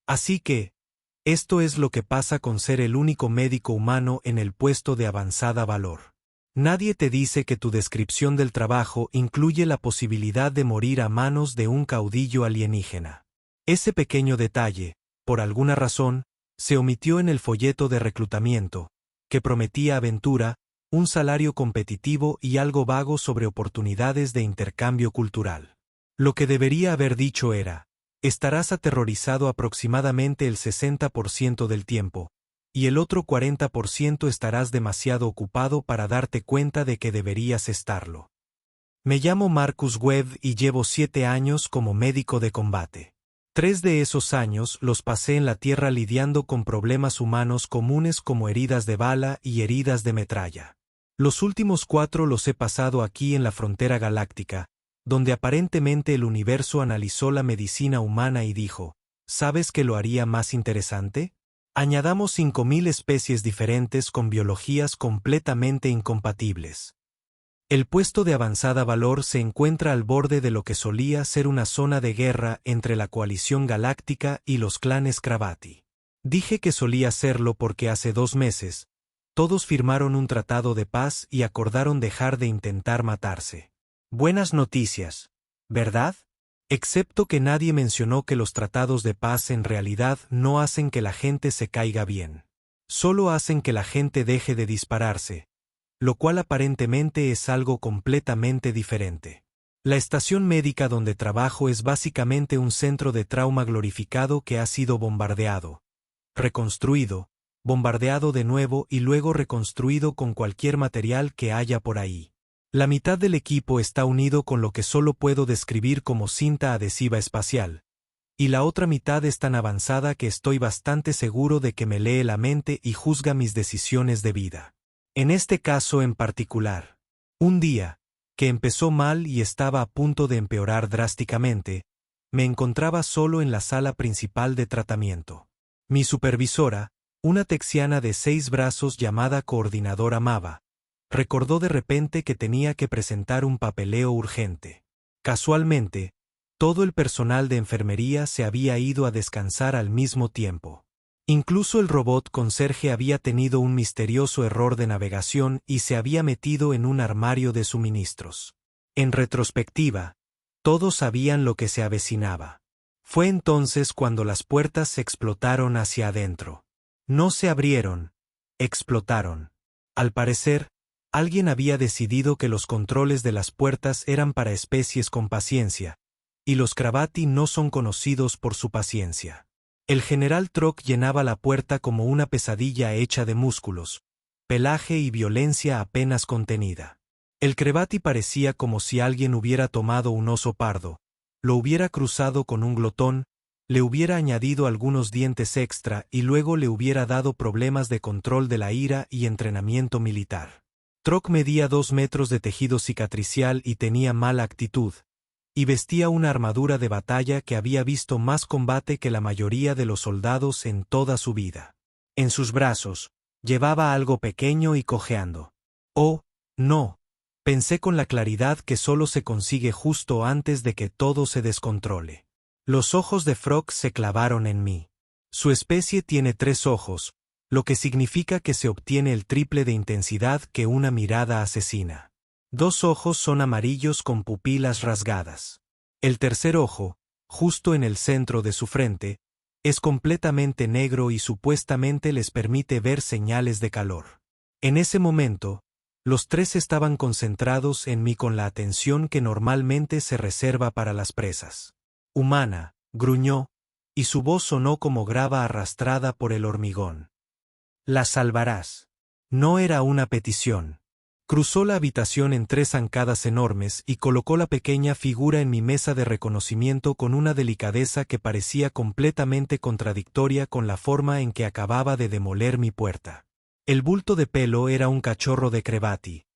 Así que, esto es lo que pasa con ser el único médico humano en el puesto de avanzada valor. Nadie te dice que tu descripción del trabajo incluye la posibilidad de morir a manos de un caudillo alienígena. Ese pequeño detalle, por alguna razón, se omitió en el folleto de reclutamiento, que prometía aventura, un salario competitivo y algo vago sobre oportunidades de intercambio cultural. Lo que debería haber dicho era: estarás aterrorizado aproximadamente el 60% del tiempo, y el otro 40% estarás demasiado ocupado para darte cuenta de que deberías estarlo. Me llamo Marcus Webb y llevo 7 años como médico de combate. 3 de esos años los pasé en la Tierra lidiando con problemas humanos comunes como heridas de bala y heridas de metralla. Los últimos 4 los he pasado aquí en la frontera galáctica, donde aparentemente el universo analizó la medicina humana y dijo: ¿sabes qué lo haría más interesante? Añadamos 5000 especies diferentes con biologías completamente incompatibles. El puesto de avanzada valor se encuentra al borde de lo que solía ser una zona de guerra entre la coalición galáctica y los clanes Kravati. Dije que solía serlo porque hace 2 meses, todos firmaron un tratado de paz y acordaron dejar de intentar matarse. Buenas noticias, ¿verdad? Excepto que nadie mencionó que los tratados de paz en realidad no hacen que la gente se caiga bien. Solo hacen que la gente deje de dispararse, lo cual aparentemente es algo completamente diferente. La estación médica donde trabajo es básicamente un centro de trauma glorificado que ha sido bombardeado, reconstruido, bombardeado de nuevo y luego reconstruido con cualquier material que haya por ahí. La mitad del equipo está unido con lo que solo puedo describir como cinta adhesiva espacial, y la otra mitad es tan avanzada que estoy bastante seguro de que me lee la mente y juzga mis decisiones de vida. En este caso en particular, un día, que empezó mal y estaba a punto de empeorar drásticamente, me encontraba solo en la sala principal de tratamiento. Mi supervisora, una texiana de 6 brazos llamada coordinadora Mava, recordó de repente que tenía que presentar un papeleo urgente. Casualmente, todo el personal de enfermería se había ido a descansar al mismo tiempo. Incluso el robot conserje había tenido un misterioso error de navegación y se había metido en un armario de suministros. En retrospectiva, todos sabían lo que se avecinaba. Fue entonces cuando las puertas explotaron hacia adentro. No se abrieron, explotaron. Al parecer, alguien había decidido que los controles de las puertas eran para especies con paciencia, y los Kravati no son conocidos por su paciencia. El general Trok llenaba la puerta como una pesadilla hecha de músculos, pelaje y violencia apenas contenida. El Kravati parecía como si alguien hubiera tomado un oso pardo, lo hubiera cruzado con un glotón, le hubiera añadido algunos dientes extra y luego le hubiera dado problemas de control de la ira y entrenamiento militar. Trok medía 2 metros de tejido cicatricial y tenía mala actitud, y vestía una armadura de batalla que había visto más combate que la mayoría de los soldados en toda su vida. En sus brazos, llevaba algo pequeño y cojeando. Oh, no, pensé con la claridad que solo se consigue justo antes de que todo se descontrole. Los ojos de Frog se clavaron en mí. Su especie tiene 3 ojos, lo que significa que se obtiene el triple de intensidad que una mirada asesina. 2 ojos son amarillos con pupilas rasgadas. El tercer ojo, justo en el centro de su frente, es completamente negro y supuestamente les permite ver señales de calor. En ese momento, los 3 estaban concentrados en mí con la atención que normalmente se reserva para las presas. Humana, gruñó, y su voz sonó como grava arrastrada por el hormigón. La salvarás. No era una petición. Cruzó la habitación en 3 zancadas enormes y colocó la pequeña figura en mi mesa de reconocimiento con una delicadeza que parecía completamente contradictoria con la forma en que acababa de demoler mi puerta. El bulto de pelo era un cachorro de Kravati,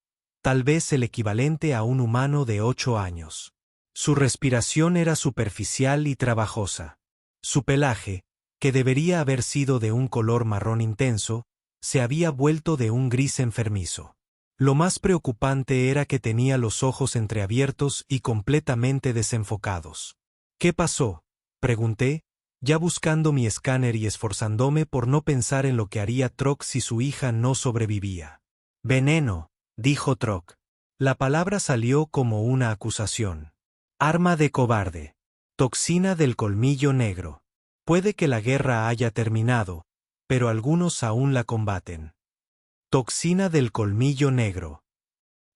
tal vez el equivalente a un humano de 8 años. Su respiración era superficial y trabajosa. Su pelaje, que debería haber sido de un color marrón intenso, se había vuelto de un gris enfermizo. Lo más preocupante era que tenía los ojos entreabiertos y completamente desenfocados. ¿Qué pasó?, pregunté, ya buscando mi escáner y esforzándome por no pensar en lo que haría Troc si su hija no sobrevivía. Veneno, dijo Troc. La palabra salió como una acusación. Arma de cobarde. Toxina del colmillo negro. Puede que la guerra haya terminado, pero algunos aún la combaten. Toxina del colmillo negro.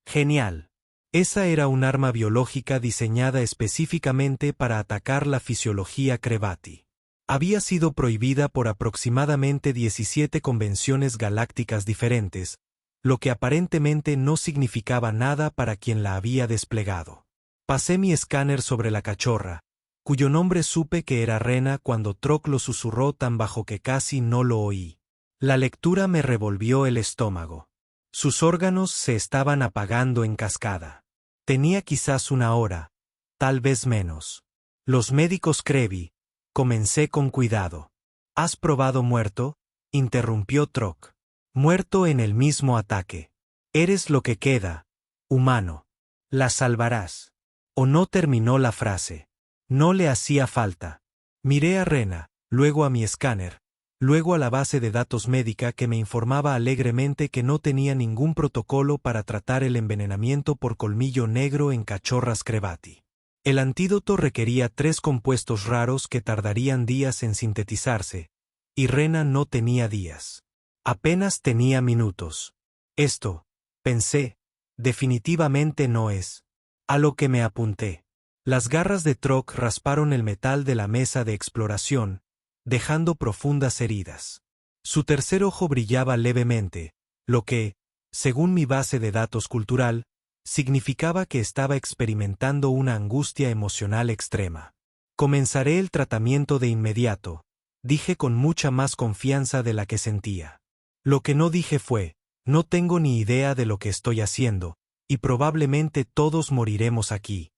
Genial. Esa era un arma biológica diseñada específicamente para atacar la fisiología Krevati. Había sido prohibida por aproximadamente 17 convenciones galácticas diferentes, lo que aparentemente no significaba nada para quien la había desplegado. Pasé mi escáner sobre la cachorra, cuyo nombre supe que era Rena cuando Troc lo susurró tan bajo que casi no lo oí. La lectura me revolvió el estómago. Sus órganos se estaban apagando en cascada. Tenía quizás una hora, tal vez menos. Los médicos Krevi. Comencé con cuidado. ¿Has probado muerto? Interrumpió Troc. Muerto en el mismo ataque. Eres lo que queda, humano. La salvarás. O no terminó la frase. No le hacía falta. Miré a Rena, luego a mi escáner, luego a la base de datos médica que me informaba alegremente que no tenía ningún protocolo para tratar el envenenamiento por colmillo negro en cachorras Krevati. El antídoto requería 3 compuestos raros que tardarían días en sintetizarse, y Rena no tenía días. Apenas tenía minutos. Esto, pensé, definitivamente no es. A lo que me apunté. Las garras de Troc rasparon el metal de la mesa de exploración, dejando profundas heridas. Su tercer ojo brillaba levemente, lo que, según mi base de datos cultural, significaba que estaba experimentando una angustia emocional extrema. Comenzaré el tratamiento de inmediato, dije con mucha más confianza de la que sentía. Lo que no dije fue, no tengo ni idea de lo que estoy haciendo, y probablemente todos moriremos aquí.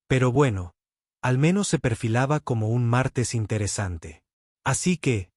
Pero bueno, al menos se perfilaba como un martes interesante. Así que,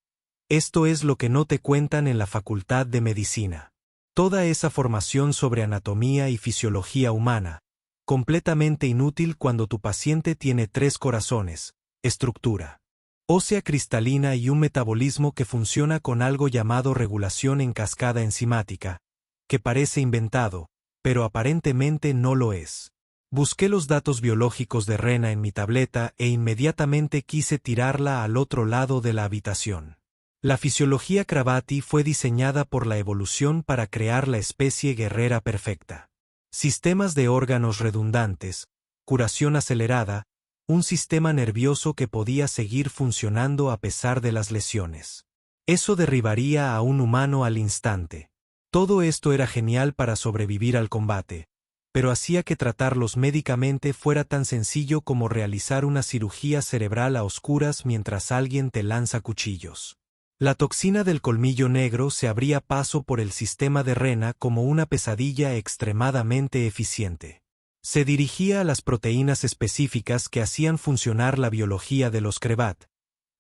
esto es lo que no te cuentan en la Facultad de Medicina. Toda esa formación sobre anatomía y fisiología humana, completamente inútil cuando tu paciente tiene 3 corazones, estructura ósea cristalina y un metabolismo que funciona con algo llamado regulación en cascada enzimática, que parece inventado, pero aparentemente no lo es. Busqué los datos biológicos de Rena en mi tableta e inmediatamente quise tirarla al otro lado de la habitación. La fisiología Krevati fue diseñada por la evolución para crear la especie guerrera perfecta. Sistemas de órganos redundantes, curación acelerada, un sistema nervioso que podía seguir funcionando a pesar de las lesiones. Eso derribaría a un humano al instante. Todo esto era genial para sobrevivir al combate, pero hacía que tratarlos médicamente fuera tan sencillo como realizar una cirugía cerebral a oscuras mientras alguien te lanza cuchillos. La toxina del colmillo negro se abría paso por el sistema de Rena como una pesadilla extremadamente eficiente. Se dirigía a las proteínas específicas que hacían funcionar la biología de los Krevat,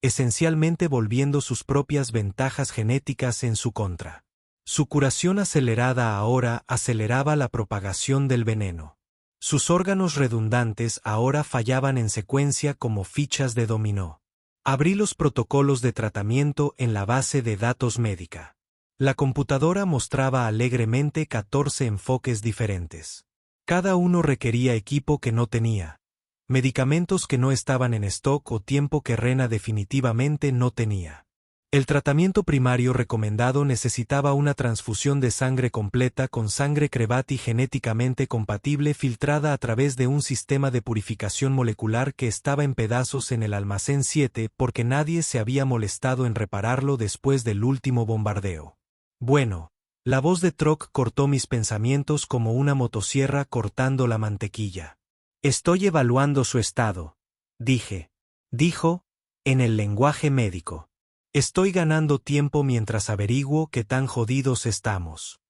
esencialmente volviendo sus propias ventajas genéticas en su contra. Su curación acelerada ahora aceleraba la propagación del veneno. Sus órganos redundantes ahora fallaban en secuencia como fichas de dominó. Abrí los protocolos de tratamiento en la base de datos médica. La computadora mostraba alegremente 14 enfoques diferentes. Cada uno requería equipo que no tenía, medicamentos que no estaban en stock o tiempo que Rena definitivamente no tenía. El tratamiento primario recomendado necesitaba una transfusión de sangre completa con sangre Krevati genéticamente compatible filtrada a través de un sistema de purificación molecular que estaba en pedazos en el almacén 7 porque nadie se había molestado en repararlo después del último bombardeo. Bueno, la voz de Troc cortó mis pensamientos como una motosierra cortando la mantequilla. Estoy evaluando su estado, dije. Dijo, en el lenguaje médico. Estoy ganando tiempo mientras averiguo qué tan jodidos estamos.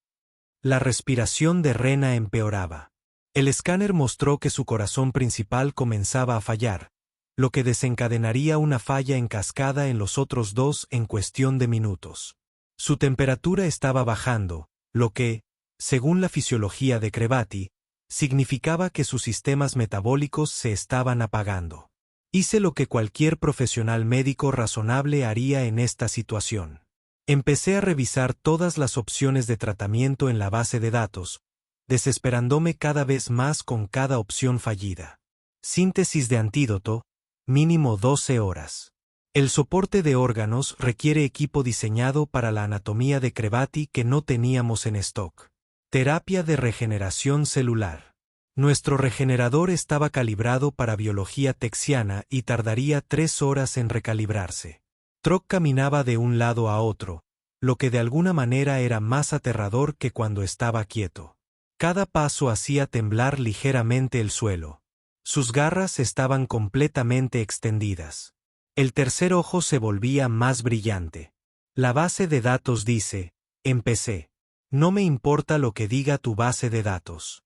La respiración de Rena empeoraba. El escáner mostró que su corazón principal comenzaba a fallar, lo que desencadenaría una falla en cascada en los otros 2 en cuestión de minutos. Su temperatura estaba bajando, lo que, según la fisiología de Krevati, significaba que sus sistemas metabólicos se estaban apagando. Hice lo que cualquier profesional médico razonable haría en esta situación. Empecé a revisar todas las opciones de tratamiento en la base de datos, desesperándome cada vez más con cada opción fallida. Síntesis de antídoto, mínimo 12 horas. El soporte de órganos requiere equipo diseñado para la anatomía de Krebati que no teníamos en stock. Terapia de regeneración celular. Nuestro regenerador estaba calibrado para biología texiana y tardaría 3 horas en recalibrarse. Troc caminaba de un lado a otro, lo que de alguna manera era más aterrador que cuando estaba quieto. Cada paso hacía temblar ligeramente el suelo. Sus garras estaban completamente extendidas. El tercer ojo se volvía más brillante. La base de datos dice, empecé. No me importa lo que diga tu base de datos.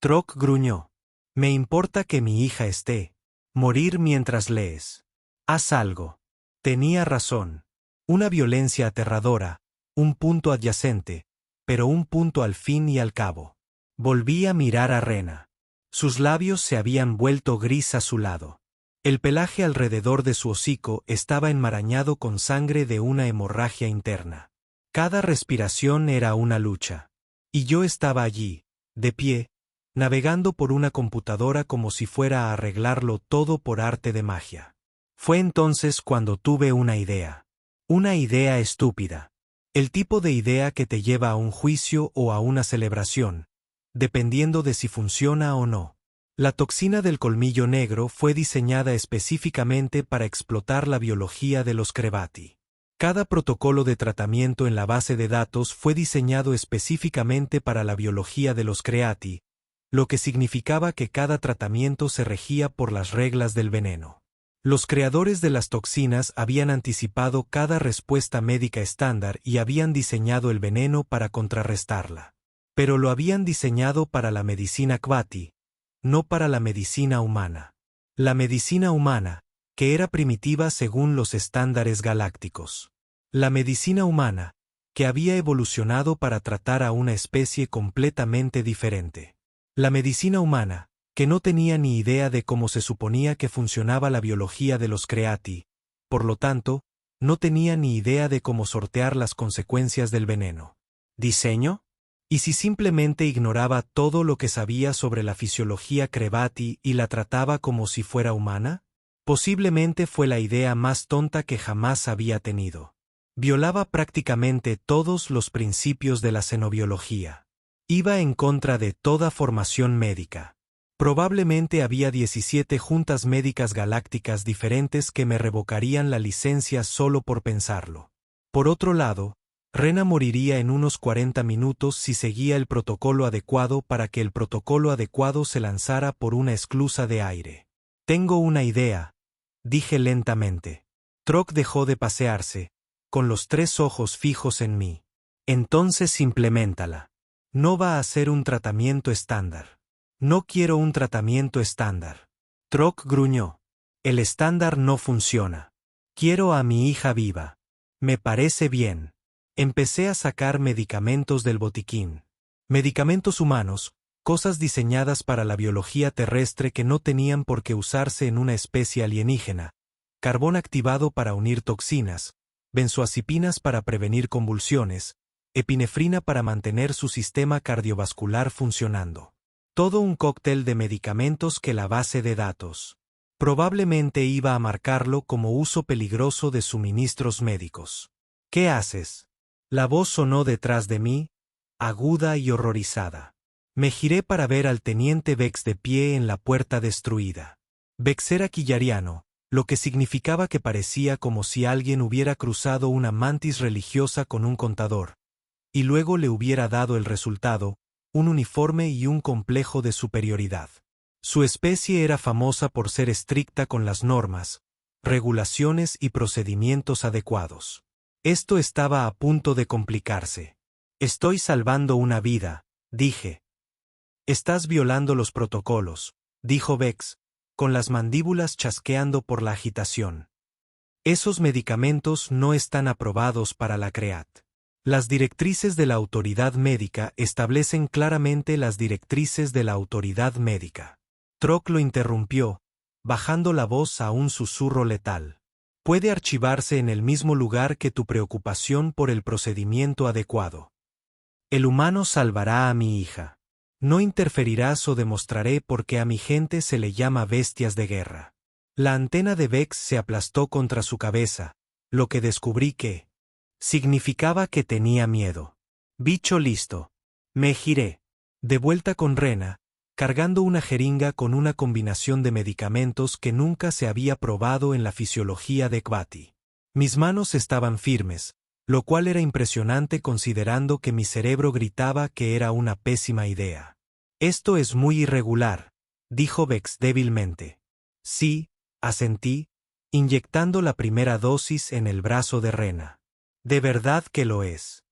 Troc gruñó. Me importa que mi hija esté. Morir mientras lees. Haz algo. Tenía razón. Una violencia aterradora, un punto adyacente, pero un punto al fin y al cabo. Volví a mirar a Rena. Sus labios se habían vuelto gris azulado. El pelaje alrededor de su hocico estaba enmarañado con sangre de una hemorragia interna. Cada respiración era una lucha. Y yo estaba allí, de pie, navegando por una computadora como si fuera a arreglarlo todo por arte de magia. Fue entonces cuando tuve una idea. Una idea estúpida. El tipo de idea que te lleva a un juicio o a una celebración, dependiendo de si funciona o no. La toxina del colmillo negro fue diseñada específicamente para explotar la biología de los Krebati. Cada protocolo de tratamiento en la base de datos fue diseñado específicamente para la biología de los Kreati, lo que significaba que cada tratamiento se regía por las reglas del veneno. Los creadores de las toxinas habían anticipado cada respuesta médica estándar y habían diseñado el veneno para contrarrestarla. Pero lo habían diseñado para la medicina Kbati, no para la medicina humana. La medicina humana, que era primitiva según los estándares galácticos. La medicina humana, que había evolucionado para tratar a una especie completamente diferente. La medicina humana, que no tenía ni idea de cómo se suponía que funcionaba la biología de los Kreati, por lo tanto, no tenía ni idea de cómo sortear las consecuencias del veneno. ¿Diseño? ¿Y si simplemente ignoraba todo lo que sabía sobre la fisiología Krebati y la trataba como si fuera humana? Posiblemente fue la idea más tonta que jamás había tenido. Violaba prácticamente todos los principios de la xenobiología. Iba en contra de toda formación médica. Probablemente había 17 juntas médicas galácticas diferentes que me revocarían la licencia solo por pensarlo. Por otro lado, Rena moriría en unos 40 minutos si seguía el protocolo adecuado para que el protocolo adecuado se lanzara por una esclusa de aire. Tengo una idea, dije lentamente. Troc dejó de pasearse, con los 3 ojos fijos en mí. Entonces impleméntala. No va a ser un tratamiento estándar. No quiero un tratamiento estándar. Troc gruñó. El estándar no funciona. Quiero a mi hija viva. Me parece bien. Empecé a sacar medicamentos del botiquín. Medicamentos humanos, cosas diseñadas para la biología terrestre que no tenían por qué usarse en una especie alienígena. Carbón activado para unir toxinas, benzoazipinas para prevenir convulsiones, epinefrina para mantener su sistema cardiovascular funcionando. Todo un cóctel de medicamentos que la base de datos probablemente iba a marcarlo como uso peligroso de suministros médicos. ¿Qué haces? La voz sonó detrás de mí, aguda y horrorizada. Me giré para ver al teniente Vex de pie en la puerta destruida. Vex era quillariano, lo que significaba que parecía como si alguien hubiera cruzado una mantis religiosa con un contador, y luego le hubiera dado el resultado, un uniforme y un complejo de superioridad. Su especie era famosa por ser estricta con las normas, regulaciones y procedimientos adecuados. Esto estaba a punto de complicarse. Estoy salvando una vida, dije. Estás violando los protocolos, dijo Vex, con las mandíbulas chasqueando por la agitación. Esos medicamentos no están aprobados para la CREAT. Las directrices de la autoridad médica establecen claramente las directrices de la autoridad médica. Troc lo interrumpió, bajando la voz a un susurro letal. Puede archivarse en el mismo lugar que tu preocupación por el procedimiento adecuado. El humano salvará a mi hija. No interferirás o demostraré por qué a mi gente se le llama bestias de guerra. La antena de Vex se aplastó contra su cabeza, lo que descubrí que significaba que tenía miedo. Bicho listo. Me giré. De vuelta con Rena, cargando una jeringa con una combinación de medicamentos que nunca se había probado en la fisiología de Kvathi. Mis manos estaban firmes, lo cual era impresionante considerando que mi cerebro gritaba que era una pésima idea. Esto es muy irregular, dijo Vex débilmente. Sí, asentí, inyectando la primera dosis en el brazo de Rena. De verdad que lo es.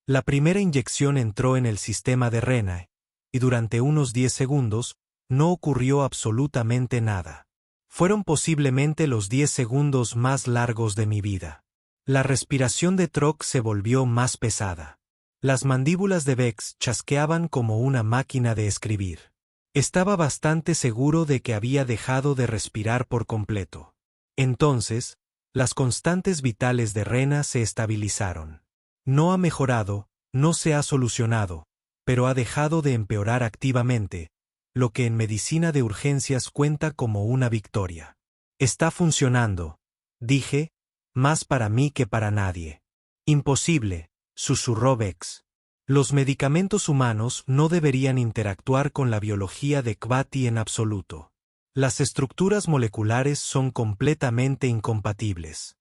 La primera inyección entró en el sistema de Rena, y durante unos 10 segundos, no ocurrió absolutamente nada. Fueron posiblemente los 10 segundos más largos de mi vida. La respiración de Troc se volvió más pesada. Las mandíbulas de Vex chasqueaban como una máquina de escribir. Estaba bastante seguro de que había dejado de respirar por completo. Entonces, las constantes vitales de Rena se estabilizaron. No ha mejorado, no se ha solucionado, pero ha dejado de empeorar activamente, lo que en medicina de urgencias cuenta como una victoria. Está funcionando, dije, más para mí que para nadie. Imposible, susurró Vex. Los medicamentos humanos no deberían interactuar con la biología de Kvathi en absoluto. Las estructuras moleculares son completamente incompatibles.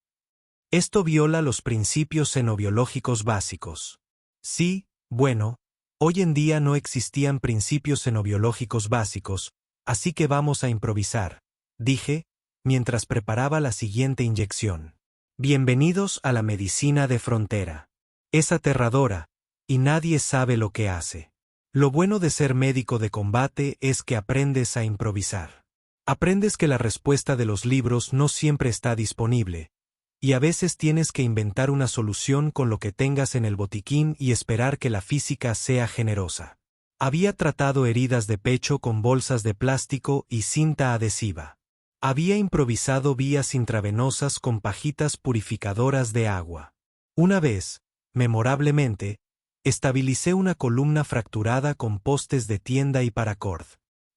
Esto viola los principios xenobiológicos básicos. Sí, bueno, hoy en día no existían principios xenobiológicos básicos, así que vamos a improvisar, dije, mientras preparaba la siguiente inyección. Bienvenidos a la medicina de frontera. Es aterradora, y nadie sabe lo que hace. Lo bueno de ser médico de combate es que aprendes a improvisar. Aprendes que la respuesta de los libros no siempre está disponible, y a veces tienes que inventar una solución con lo que tengas en el botiquín y esperar que la física sea generosa. Había tratado heridas de pecho con bolsas de plástico y cinta adhesiva. Había improvisado vías intravenosas con pajitas purificadoras de agua. Una vez, memorablemente, estabilicé una columna fracturada con postes de tienda y paracord.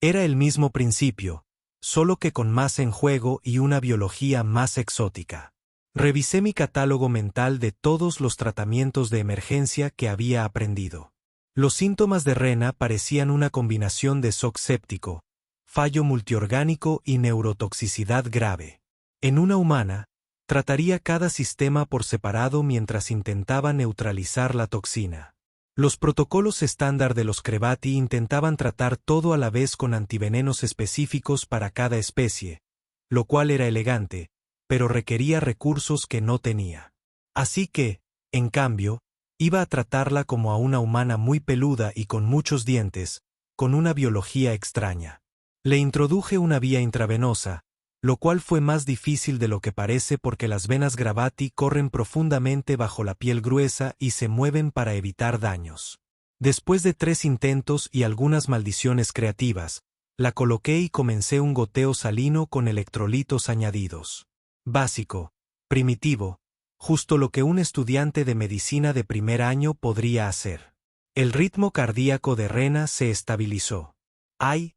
Era el mismo principio, solo que con más en juego y una biología más exótica. Revisé mi catálogo mental de todos los tratamientos de emergencia que había aprendido. Los síntomas de Rena parecían una combinación de shock séptico, fallo multiorgánico y neurotoxicidad grave. En una humana, trataría cada sistema por separado mientras intentaba neutralizar la toxina. Los protocolos estándar de los Kvathi intentaban tratar todo a la vez con antivenenos específicos para cada especie, lo cual era elegante, pero requería recursos que no tenía. Así que, en cambio, iba a tratarla como a una humana muy peluda y con muchos dientes, con una biología extraña. Le introduje una vía intravenosa, lo cual fue más difícil de lo que parece porque las venas Kvathi corren profundamente bajo la piel gruesa y se mueven para evitar daños. Después de 3 intentos y algunas maldiciones creativas, la coloqué y comencé un goteo salino con electrolitos añadidos. Básico, primitivo, justo lo que un estudiante de medicina de primer año podría hacer. El ritmo cardíaco de Rena se estabilizó. ¡Ay!,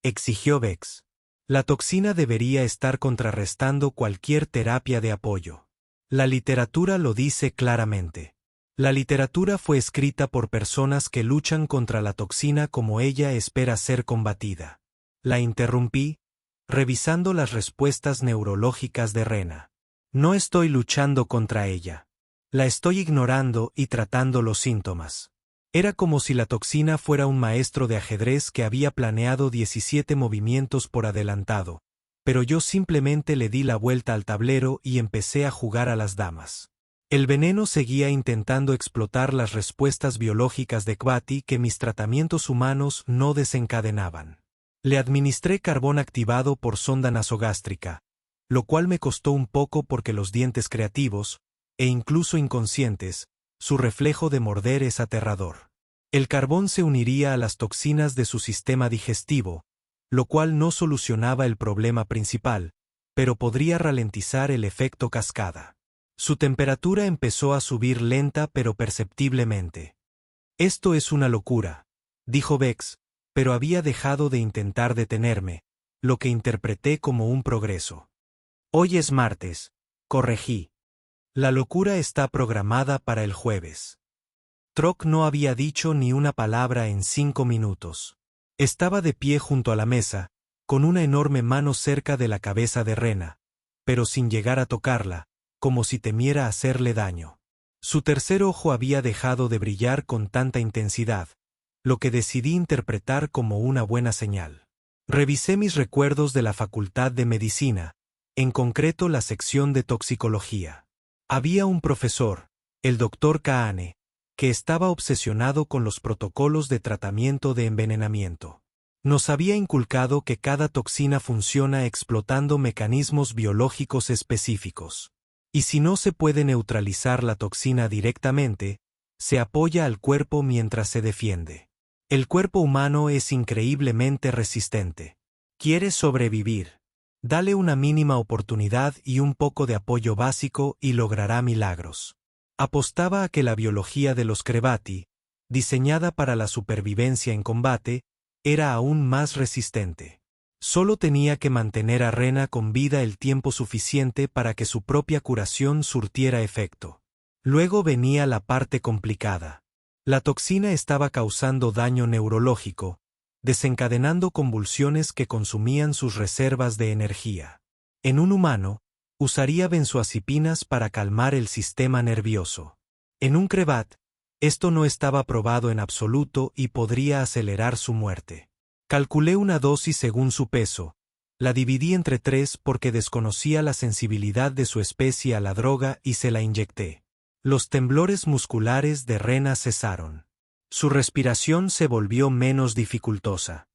exigió Vex. La toxina debería estar contrarrestando cualquier terapia de apoyo. La literatura lo dice claramente. La literatura fue escrita por personas que luchan contra la toxina como ella espera ser combatida. La interrumpí, revisando las respuestas neurológicas de Rena. No estoy luchando contra ella. La estoy ignorando y tratando los síntomas. Era como si la toxina fuera un maestro de ajedrez que había planeado 17 movimientos por adelantado, pero yo simplemente le di la vuelta al tablero y empecé a jugar a las damas. El veneno seguía intentando explotar las respuestas biológicas de Kvathi que mis tratamientos humanos no desencadenaban. Le administré carbón activado por sonda nasogástrica, lo cual me costó un poco porque los dientes creativos, e incluso inconscientes, su reflejo de morder es aterrador. El carbón se uniría a las toxinas de su sistema digestivo, lo cual no solucionaba el problema principal, pero podría ralentizar el efecto cascada. Su temperatura empezó a subir lenta pero perceptiblemente. Esto es una locura, dijo Bex, pero había dejado de intentar detenerme, lo que interpreté como un progreso. Hoy es martes, corregí. La locura está programada para el jueves. Trok no había dicho ni una palabra en 5 minutos. Estaba de pie junto a la mesa, con una enorme mano cerca de la cabeza de Rena, pero sin llegar a tocarla, como si temiera hacerle daño. Su tercer ojo había dejado de brillar con tanta intensidad, lo que decidí interpretar como una buena señal. Revisé mis recuerdos de la Facultad de Medicina, en concreto la sección de toxicología. Había un profesor, el Dr. Kahane, que estaba obsesionado con los protocolos de tratamiento de envenenamiento. Nos había inculcado que cada toxina funciona explotando mecanismos biológicos específicos. Y si no se puede neutralizar la toxina directamente, se apoya al cuerpo mientras se defiende. El cuerpo humano es increíblemente resistente. ¿Quieres sobrevivir? Dale una mínima oportunidad y un poco de apoyo básico y logrará milagros. Apostaba a que la biología de los Krebati, diseñada para la supervivencia en combate, era aún más resistente. Solo tenía que mantener a Rena con vida el tiempo suficiente para que su propia curación surtiera efecto. Luego venía la parte complicada. La toxina estaba causando daño neurológico, desencadenando convulsiones que consumían sus reservas de energía. En un humano, usaría benzodiazepinas para calmar el sistema nervioso. En un Krebat, esto no estaba probado en absoluto y podría acelerar su muerte. Calculé una dosis según su peso, la dividí entre 3 porque desconocía la sensibilidad de su especie a la droga y se la inyecté. Los temblores musculares de Rena cesaron. Su respiración se volvió menos dificultosa.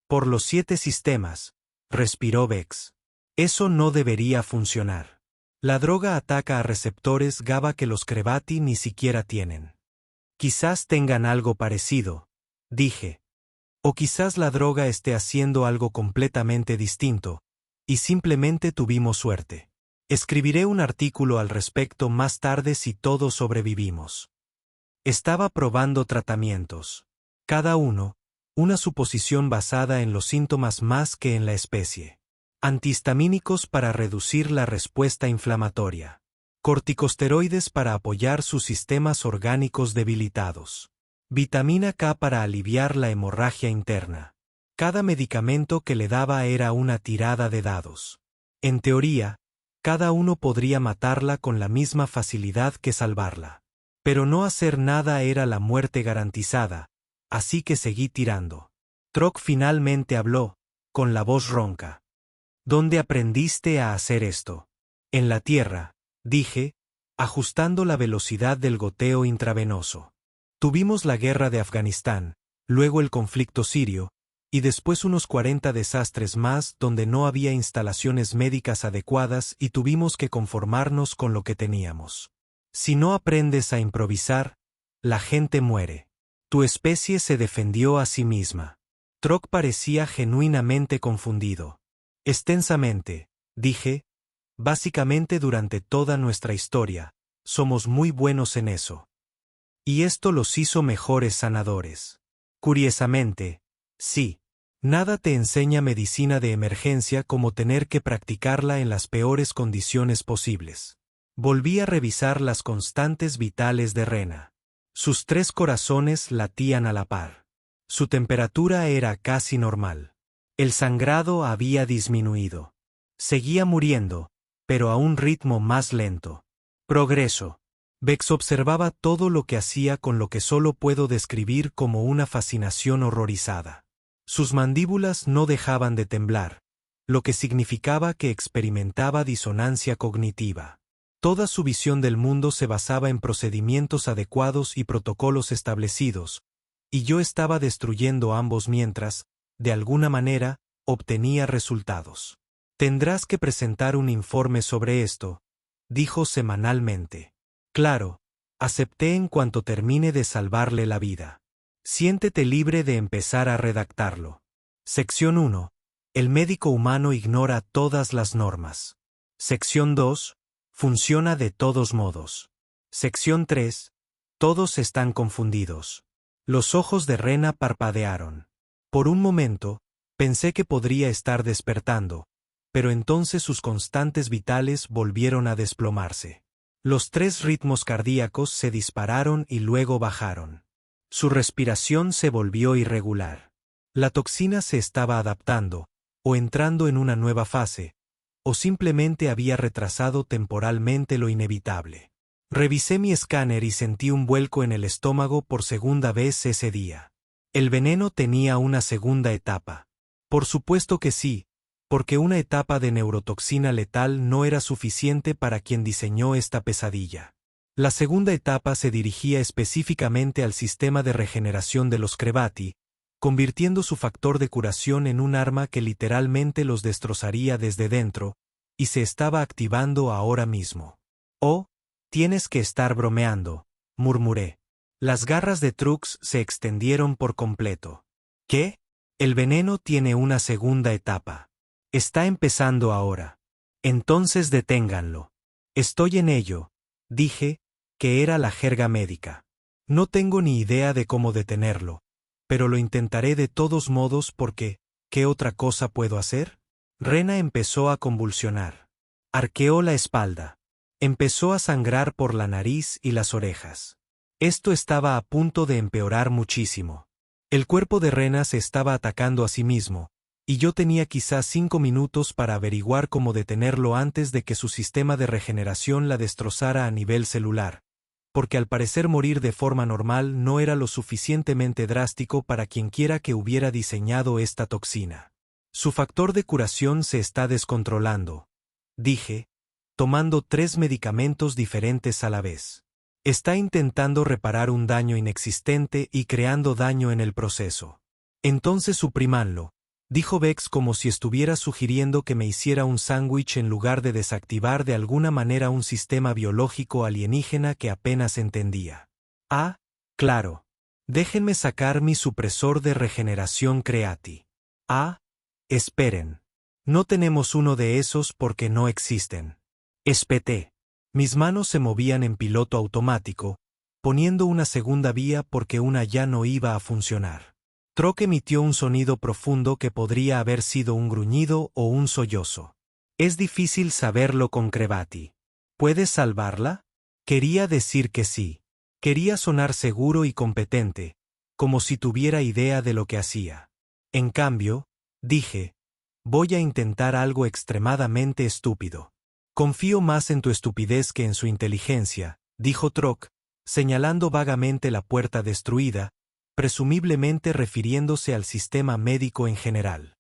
Por los 7 sistemas, respiró Bex. Eso no debería funcionar. La droga ataca a receptores GABA que los Krebati ni siquiera tienen. Quizás tengan algo parecido, dije. O quizás la droga esté haciendo algo completamente distinto, y simplemente tuvimos suerte. Escribiré un artículo al respecto más tarde si todos sobrevivimos. Estaba probando tratamientos. Cada uno, una suposición basada en los síntomas más que en la especie. Antihistamínicos para reducir la respuesta inflamatoria. Corticosteroides para apoyar sus sistemas orgánicos debilitados. Vitamina K para aliviar la hemorragia interna. Cada medicamento que le daba era una tirada de dados. En teoría, cada uno podría matarla con la misma facilidad que salvarla. Pero no hacer nada era la muerte garantizada, así que seguí tirando. Trok finalmente habló, con la voz ronca. ¿Dónde aprendiste a hacer esto? En la tierra, dije, ajustando la velocidad del goteo intravenoso. Tuvimos la guerra de Afganistán, luego el conflicto sirio, y después unos 40 desastres más donde no había instalaciones médicas adecuadas y tuvimos que conformarnos con lo que teníamos. Si no aprendes a improvisar, la gente muere. Tu especie se defendió a sí misma. Trok parecía genuinamente confundido. Extensamente, dije, básicamente durante toda nuestra historia, somos muy buenos en eso. Y esto los hizo mejores sanadores. Curiosamente, sí. Nada te enseña medicina de emergencia como tener que practicarla en las peores condiciones posibles. Volví a revisar las constantes vitales de Rena. Sus 3 corazones latían a la par. Su temperatura era casi normal. El sangrado había disminuido. Seguía muriendo, pero a un ritmo más lento. Progreso. Bex observaba todo lo que hacía con lo que solo puedo describir como una fascinación horrorizada. Sus mandíbulas no dejaban de temblar, lo que significaba que experimentaba disonancia cognitiva. Toda su visión del mundo se basaba en procedimientos adecuados y protocolos establecidos, y yo estaba destruyendo ambos mientras, de alguna manera, obtenía resultados. Tendrás que presentar un informe sobre esto, dijo semanalmente. Claro, acepté en cuanto termine de salvarle la vida. Siéntete libre de empezar a redactarlo. Sección 1. El médico humano ignora todas las normas. Sección 2. Funciona de todos modos. Sección 3. Todos están confundidos. Los ojos de Rena parpadearon. Por un momento, pensé que podría estar despertando, pero entonces sus constantes vitales volvieron a desplomarse. Los 3 ritmos cardíacos se dispararon y luego bajaron. Su respiración se volvió irregular. La toxina se estaba adaptando, o entrando en una nueva fase, o simplemente había retrasado temporalmente lo inevitable. Revisé mi escáner y sentí un vuelco en el estómago por segunda vez ese día. El veneno tenía una segunda etapa. Por supuesto que sí, porque una etapa de neurotoxina letal no era suficiente para quien diseñó esta pesadilla. La segunda etapa se dirigía específicamente al sistema de regeneración de los Krevati, convirtiendo su factor de curación en un arma que literalmente los destrozaría desde dentro, y se estaba activando ahora mismo. «Oh, tienes que estar bromeando», murmuré. Las garras de Trux se extendieron por completo. «¿Qué? El veneno tiene una segunda etapa. Está empezando ahora. Entonces deténganlo». «Estoy en ello», dije, que era la jerga médica. «No tengo ni idea de cómo detenerlo, pero lo intentaré de todos modos porque, ¿qué otra cosa puedo hacer?». Rena empezó a convulsionar. Arqueó la espalda. Empezó a sangrar por la nariz y las orejas. Esto estaba a punto de empeorar muchísimo. El cuerpo de Rena se estaba atacando a sí mismo, y yo tenía quizás 5 minutos para averiguar cómo detenerlo antes de que su sistema de regeneración la destrozara a nivel celular, porque al parecer morir de forma normal no era lo suficientemente drástico para quienquiera que hubiera diseñado esta toxina. «Su factor de curación se está descontrolando», dije, tomando 3 medicamentos diferentes a la vez. «Está intentando reparar un daño inexistente y creando daño en el proceso». «Entonces suprímanlo», dijo Vex como si estuviera sugiriendo que me hiciera un sándwich en lugar de desactivar de alguna manera un sistema biológico alienígena que apenas entendía. «Ah, claro. Déjenme sacar mi supresor de regeneración Creati». «Ah, esperen. No tenemos uno de esos porque no existen». Espeté. Mis manos se movían en piloto automático, poniendo una segunda vía porque una ya no iba a funcionar. Trok emitió un sonido profundo que podría haber sido un gruñido o un sollozo. «Es difícil saberlo con Krevati. ¿Puedes salvarla?». Quería decir que sí. Quería sonar seguro y competente, como si tuviera idea de lo que hacía. En cambio, dije, voy a intentar algo extremadamente estúpido. «Confío más en tu estupidez que en su inteligencia», dijo Trok, señalando vagamente la puerta destruida, presumiblemente refiriéndose al sistema médico en general.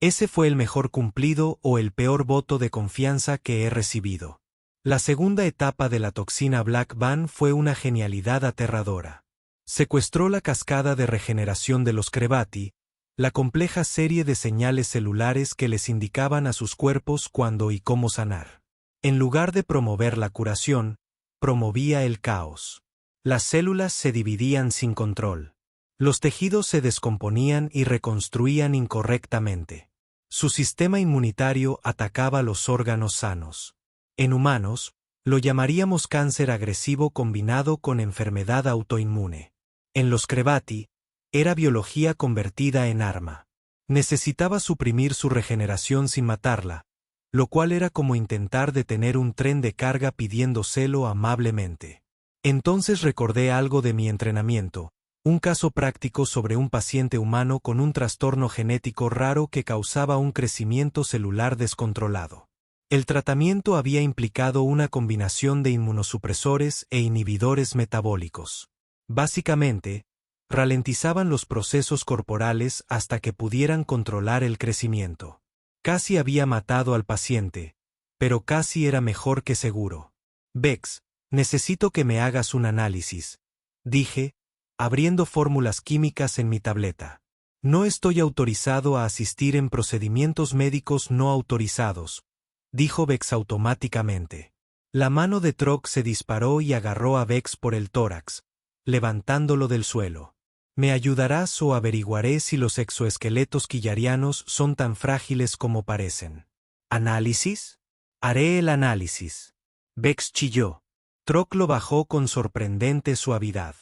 Ese fue el mejor cumplido o el peor voto de confianza que he recibido. La segunda etapa de la toxina Black Van fue una genialidad aterradora. Secuestró la cascada de regeneración de los Krevati, la compleja serie de señales celulares que les indicaban a sus cuerpos cuándo y cómo sanar. En lugar de promover la curación, promovía el caos. Las células se dividían sin control. Los tejidos se descomponían y reconstruían incorrectamente. Su sistema inmunitario atacaba los órganos sanos. En humanos, lo llamaríamos cáncer agresivo combinado con enfermedad autoinmune. En los Krevati, era biología convertida en arma. Necesitaba suprimir su regeneración sin matarla, lo cual era como intentar detener un tren de carga pidiéndoselo amablemente. Entonces recordé algo de mi entrenamiento, un caso práctico sobre un paciente humano con un trastorno genético raro que causaba un crecimiento celular descontrolado. El tratamiento había implicado una combinación de inmunosupresores e inhibidores metabólicos. Básicamente, ralentizaban los procesos corporales hasta que pudieran controlar el crecimiento. Casi había matado al paciente, pero casi era mejor que seguro. «Vex, necesito que me hagas un análisis», dije, abriendo fórmulas químicas en mi tableta. «No estoy autorizado a asistir en procedimientos médicos no autorizados», dijo Vex automáticamente. La mano de Trok se disparó y agarró a Vex por el tórax, levantándolo del suelo. ¿Me ayudarás o averiguaré si los exoesqueletos quillarianos son tan frágiles como parecen? ¿Análisis? Haré el análisis. Vex chilló. Troc lo bajó con sorprendente suavidad.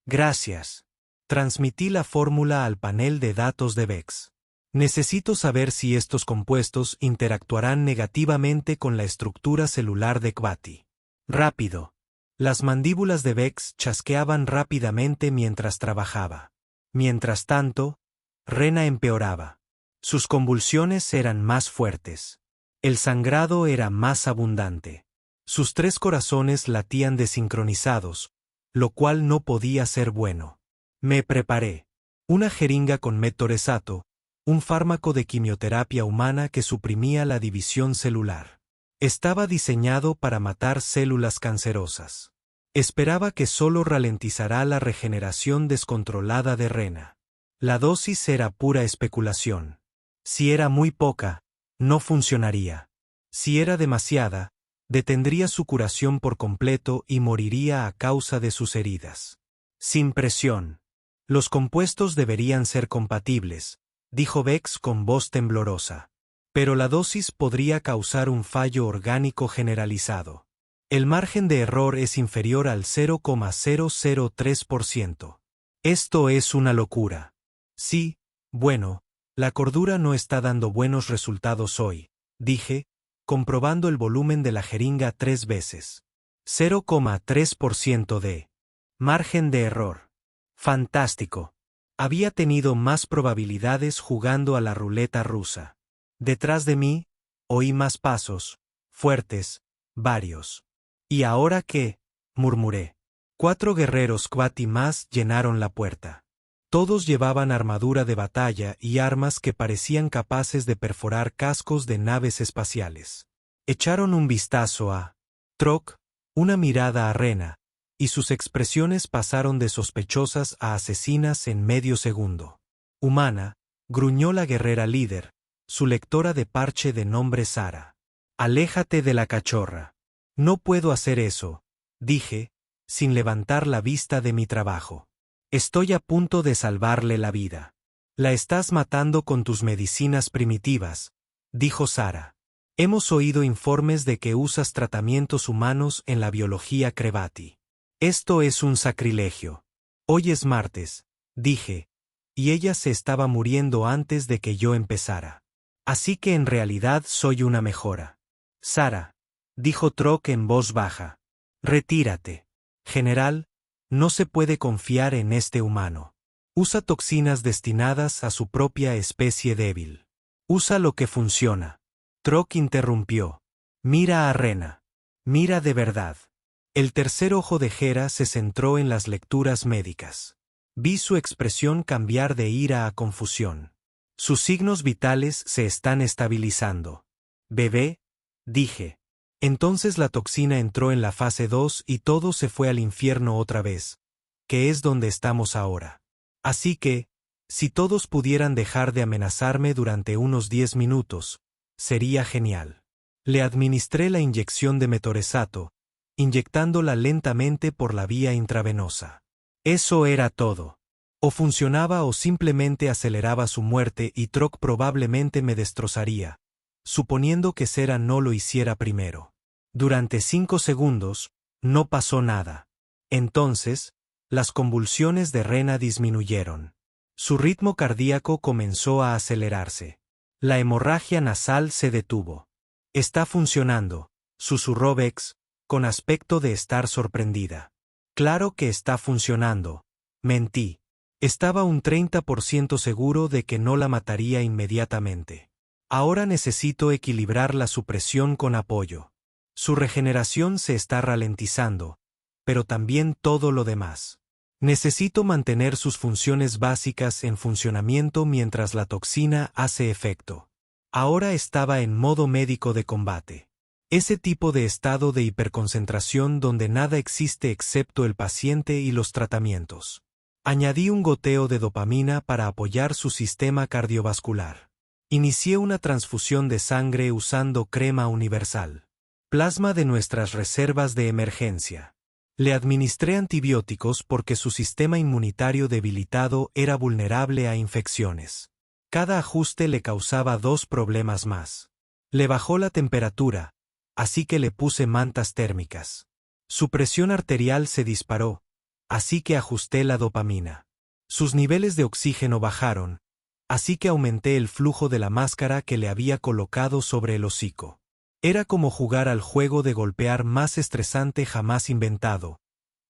Gracias. Transmití la fórmula al panel de datos de Vex. Necesito saber si estos compuestos interactuarán negativamente con la estructura celular de Qvati. Rápido. Las mandíbulas de Vex chasqueaban rápidamente mientras trabajaba. Mientras tanto, Rena empeoraba. Sus convulsiones eran más fuertes. El sangrado era más abundante. Sus 3 corazones latían desincronizados, lo cual no podía ser bueno. Me preparé. Una jeringa con metoresato, un fármaco de quimioterapia humana que suprimía la división celular. Estaba diseñado para matar células cancerosas. Esperaba que solo ralentizará la regeneración descontrolada de Rena. La dosis era pura especulación. Si era muy poca, no funcionaría. Si era demasiada, detendría su curación por completo y moriría a causa de sus heridas. Sin presión. Los compuestos deberían ser compatibles, dijo Vex con voz temblorosa. Pero la dosis podría causar un fallo orgánico generalizado. El margen de error es inferior al 0,003%. Esto es una locura. Sí, bueno, la cordura no está dando buenos resultados hoy, dije, comprobando el volumen de la jeringa 3 veces. 0,3% de margen de error. Fantástico. Había tenido más probabilidades jugando a la ruleta rusa. Detrás de mí, oí más pasos, fuertes, varios. ¿Y ahora qué? Murmuré. 4 guerreros Qvati más llenaron la puerta. Todos llevaban armadura de batalla y armas que parecían capaces de perforar cascos de naves espaciales. Echaron un vistazo a Troc, una mirada a Rena, y sus expresiones pasaron de sospechosas a asesinas en medio segundo. Humana, gruñó la guerrera líder, su lectora de parche de nombre Sara. Aléjate de la cachorra. No puedo hacer eso, dije, sin levantar la vista de mi trabajo. Estoy a punto de salvarle la vida. La estás matando con tus medicinas primitivas, dijo Sara. Hemos oído informes de que usas tratamientos humanos en la biología Qvati. Esto es un sacrilegio. Hoy es martes, dije, y ella se estaba muriendo antes de que yo empezara. Así que en realidad soy una mejora. Sara, dijo Troc en voz baja. Retírate. General, no se puede confiar en este humano. Usa toxinas destinadas a su propia especie débil. Usa lo que funciona. Troc interrumpió. Mira a Rena. Mira de verdad. El tercer ojo de Hera se centró en las lecturas médicas. Vi su expresión cambiar de ira a confusión. Sus signos vitales se están estabilizando. Bebé, dije. Entonces la toxina entró en la fase 2 y todo se fue al infierno otra vez, que es donde estamos ahora. Así que, si todos pudieran dejar de amenazarme durante unos 10 minutos, sería genial. Le administré la inyección de metoresato, inyectándola lentamente por la vía intravenosa. Eso era todo. O funcionaba o simplemente aceleraba su muerte y Troc probablemente me destrozaría, suponiendo que Sera no lo hiciera primero. Durante 5 segundos, no pasó nada. Entonces, las convulsiones de Rena disminuyeron. Su ritmo cardíaco comenzó a acelerarse. La hemorragia nasal se detuvo. Está funcionando, susurró Vex, con aspecto de estar sorprendida. Claro que está funcionando, mentí. Estaba un 30% seguro de que no la mataría inmediatamente. Ahora necesito equilibrar la supresión con apoyo. Su regeneración se está ralentizando, pero también todo lo demás. Necesito mantener sus funciones básicas en funcionamiento mientras la toxina hace efecto. Ahora estaba en modo médico de combate. Ese tipo de estado de hiperconcentración donde nada existe excepto el paciente y los tratamientos. Añadí un goteo de dopamina para apoyar su sistema cardiovascular. Inicié una transfusión de sangre usando crema universal. Plasma de nuestras reservas de emergencia. Le administré antibióticos porque su sistema inmunitario debilitado era vulnerable a infecciones. Cada ajuste le causaba 2 problemas más. Le bajó la temperatura, así que le puse mantas térmicas. Su presión arterial se disparó, así que ajusté la dopamina. Sus niveles de oxígeno bajaron, así que aumenté el flujo de la máscara que le había colocado sobre el hocico. Era como jugar al juego de golpear más estresante jamás inventado,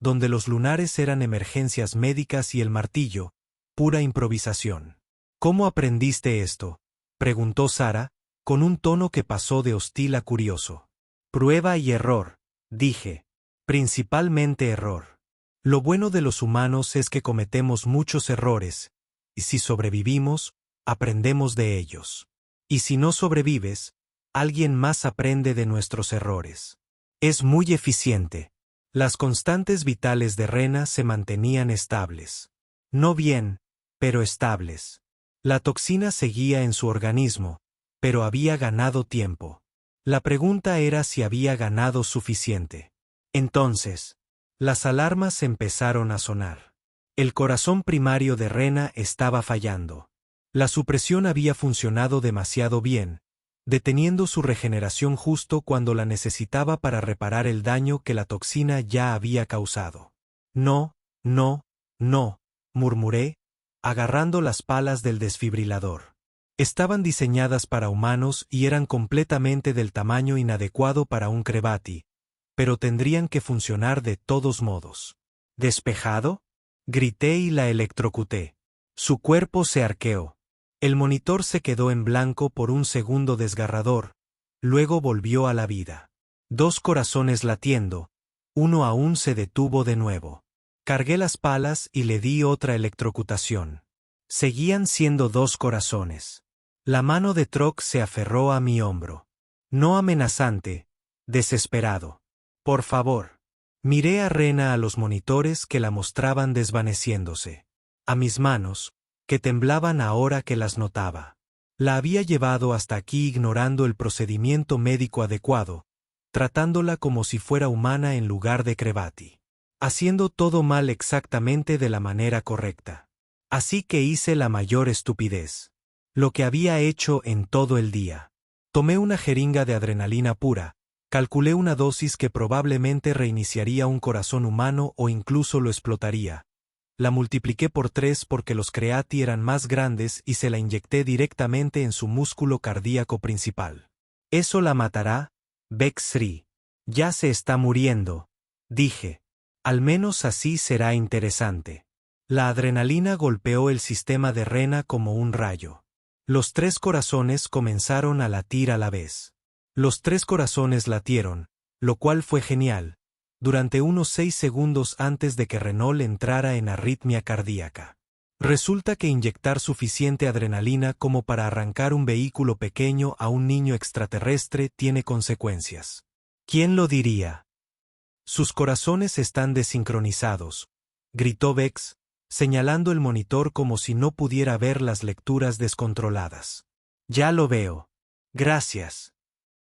donde los lunares eran emergencias médicas y el martillo, pura improvisación. ¿Cómo aprendiste esto?, preguntó Sara, con un tono que pasó de hostil a curioso. Prueba y error, dije. Principalmente error. Lo bueno de los humanos es que cometemos muchos errores, y si sobrevivimos, aprendemos de ellos. Y si no sobrevives, alguien más aprende de nuestros errores. Es muy eficiente. Las constantes vitales de Rena se mantenían estables. No bien, pero estables. La toxina seguía en su organismo, pero había ganado tiempo. La pregunta era si había ganado suficiente. Entonces, las alarmas empezaron a sonar. El corazón primario de Rena estaba fallando. La supresión había funcionado demasiado bien, deteniendo su regeneración justo cuando la necesitaba para reparar el daño que la toxina ya había causado. No, no, no, murmuré, agarrando las palas del desfibrilador. Estaban diseñadas para humanos y eran completamente del tamaño inadecuado para un Krebati, pero tendrían que funcionar de todos modos. ¿Despejado?, grité y la electrocuté. Su cuerpo se arqueó. El monitor se quedó en blanco por un segundo desgarrador, luego volvió a la vida. 2 corazones latiendo, uno aún se detuvo de nuevo. Cargué las palas y le di otra electrocutación. Seguían siendo 2 corazones. La mano de Troc se aferró a mi hombro. No amenazante, desesperado. Por favor. Miré a Rena a los monitores que la mostraban desvaneciéndose. A mis manos, que temblaban ahora que las notaba. La había llevado hasta aquí ignorando el procedimiento médico adecuado, tratándola como si fuera humana en lugar de Krebati. Haciendo todo mal exactamente de la manera correcta. Así que hice la mayor estupidez. Lo que había hecho en todo el día. Tomé una jeringa de adrenalina pura, calculé una dosis que probablemente reiniciaría un corazón humano o incluso lo explotaría. La multipliqué por 3 porque los Kreati eran más grandes y se la inyecté directamente en su músculo cardíaco principal. ¿Eso la matará? Bexri. Ya se está muriendo, dije. Al menos así será interesante. La adrenalina golpeó el sistema de Rena como un rayo. Los 3 corazones comenzaron a latir a la vez. Los 3 corazones latieron, lo cual fue genial, durante unos 6 segundos antes de que Renault entrara en arritmia cardíaca. Resulta que inyectar suficiente adrenalina como para arrancar un vehículo pequeño a un niño extraterrestre tiene consecuencias. ¿Quién lo diría? Sus corazones están desincronizados, gritó Vex, señalando el monitor como si no pudiera ver las lecturas descontroladas. Ya lo veo. Gracias.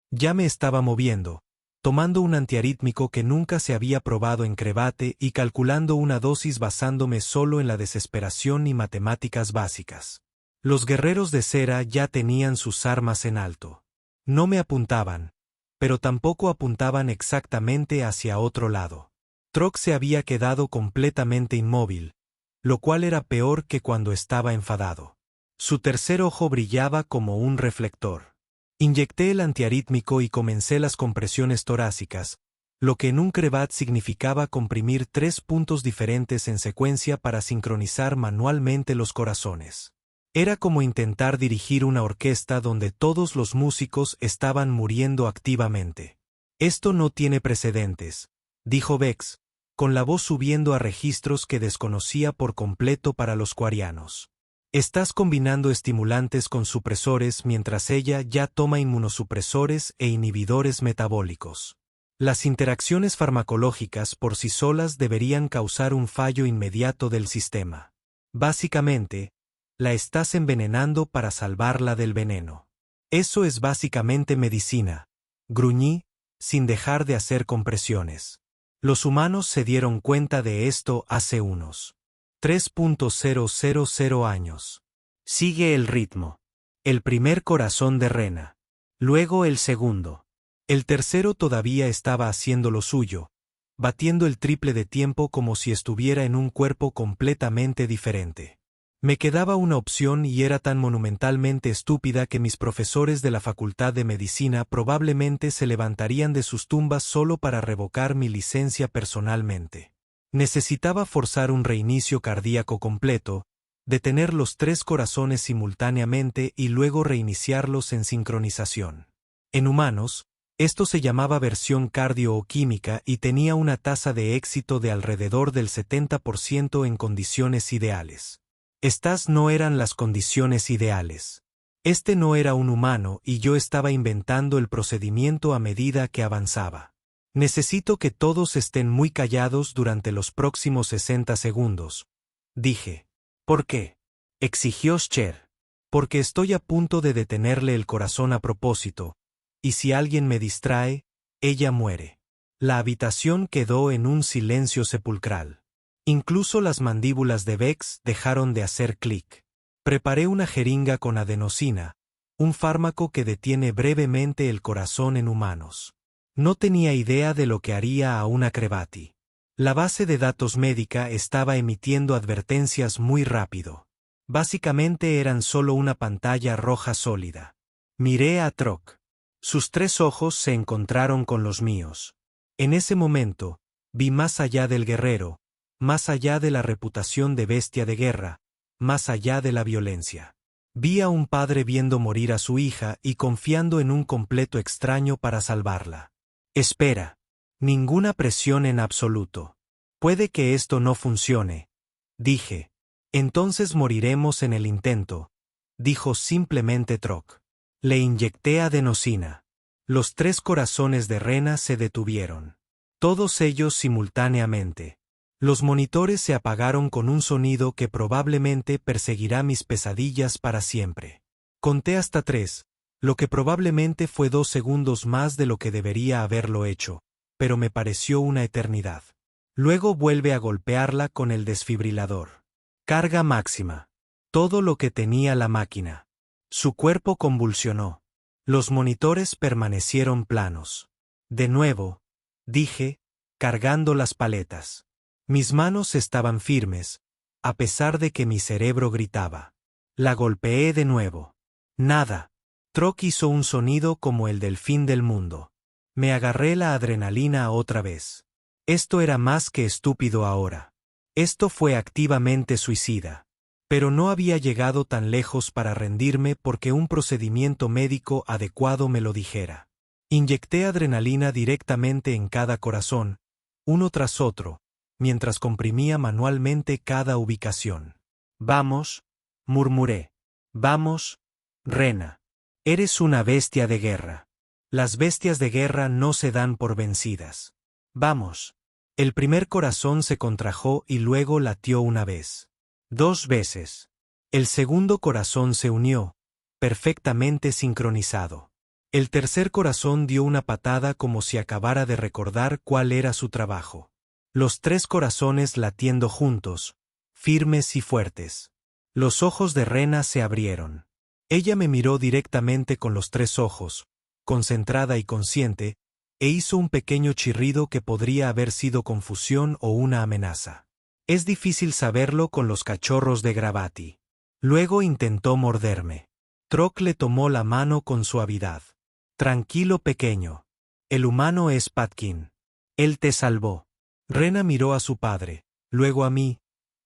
Ya me estaba moviendo, tomando un antiarrítmico que nunca se había probado en Krebate y calculando una dosis basándome solo en la desesperación y matemáticas básicas. Los guerreros de cera ya tenían sus armas en alto. No me apuntaban, pero tampoco apuntaban exactamente hacia otro lado. Troc se había quedado completamente inmóvil, lo cual era peor que cuando estaba enfadado. Su tercer ojo brillaba como un reflector. Inyecté el antiarrítmico y comencé las compresiones torácicas, lo que en un Krebat significaba comprimir 3 puntos diferentes en secuencia para sincronizar manualmente los corazones. Era como intentar dirigir una orquesta donde todos los músicos estaban muriendo activamente. Esto no tiene precedentes, dijo Vex, con la voz subiendo a registros que desconocía por completo para los quarianos. Estás combinando estimulantes con supresores mientras ella ya toma inmunosupresores e inhibidores metabólicos. Las interacciones farmacológicas por sí solas deberían causar un fallo inmediato del sistema. Básicamente, la estás envenenando para salvarla del veneno. Eso es básicamente medicina, gruñí, sin dejar de hacer compresiones. Los humanos se dieron cuenta de esto hace unos 3.000 años. Sigue el ritmo. El primer corazón de Rena. Luego el segundo. El tercero todavía estaba haciendo lo suyo, batiendo el triple de tiempo como si estuviera en un cuerpo completamente diferente. Me quedaba una opción y era tan monumentalmente estúpida que mis profesores de la Facultad de Medicina probablemente se levantarían de sus tumbas solo para revocar mi licencia personalmente. Necesitaba forzar un reinicio cardíaco completo, detener los 3 corazones simultáneamente y luego reiniciarlos en sincronización. En humanos, esto se llamaba versión cardio-química y tenía una tasa de éxito de alrededor del 70% en condiciones ideales. Estas no eran las condiciones ideales. Este no era un humano y yo estaba inventando el procedimiento a medida que avanzaba. Necesito que todos estén muy callados durante los próximos 60 segundos. Dije. ¿Por qué? Exigió Cher. Porque estoy a punto de detenerle el corazón a propósito, y si alguien me distrae, ella muere. La habitación quedó en un silencio sepulcral. Incluso las mandíbulas de Bex dejaron de hacer clic. Preparé una jeringa con adenosina, un fármaco que detiene brevemente el corazón en humanos. No tenía idea de lo que haría a una Krebati. La base de datos médica estaba emitiendo advertencias muy rápido. Básicamente eran solo una pantalla roja sólida. Miré a Troc. Sus 3 ojos se encontraron con los míos. En ese momento, vi más allá del guerrero, más allá de la reputación de bestia de guerra, más allá de la violencia. Vi a un padre viendo morir a su hija y confiando en un completo extraño para salvarla. Espera. Ninguna presión en absoluto. Puede que esto no funcione, dije. Entonces moriremos en el intento, dijo simplemente Troc. Le inyecté adenosina. Los 3 corazones de Rena se detuvieron. Todos ellos simultáneamente. Los monitores se apagaron con un sonido que probablemente perseguirá mis pesadillas para siempre. Conté hasta 3, lo que probablemente fue 2 segundos más de lo que debería haberlo hecho, pero me pareció una eternidad. Luego vuelve a golpearla con el desfibrilador. Carga máxima. Todo lo que tenía la máquina. Su cuerpo convulsionó. Los monitores permanecieron planos. De nuevo, dije, cargando las paletas. Mis manos estaban firmes, a pesar de que mi cerebro gritaba. La golpeé de nuevo. Nada. Troc hizo un sonido como el del fin del mundo. Me agarré la adrenalina otra vez. Esto era más que estúpido ahora. Esto fue activamente suicida. Pero no había llegado tan lejos para rendirme porque un procedimiento médico adecuado me lo dijera. Inyecté adrenalina directamente en cada corazón, uno tras otro, mientras comprimía manualmente cada ubicación. Vamos, murmuré. Vamos, Rena. Eres una bestia de guerra. Las bestias de guerra no se dan por vencidas. Vamos. El primer corazón se contrajo y luego latió una vez. 2 veces. El segundo corazón se unió, perfectamente sincronizado. El tercer corazón dio una patada como si acabara de recordar cuál era su trabajo. Los 3 corazones latiendo juntos, firmes y fuertes. Los ojos de Rena se abrieron. Ella me miró directamente con los 3 ojos, concentrada y consciente, e hizo un pequeño chirrido que podría haber sido confusión o una amenaza. Es difícil saberlo con los cachorros de Gravati. Luego intentó morderme. Troc le tomó la mano con suavidad. Tranquilo, pequeño. El humano es Patkin. Él te salvó. Rena miró a su padre, luego a mí.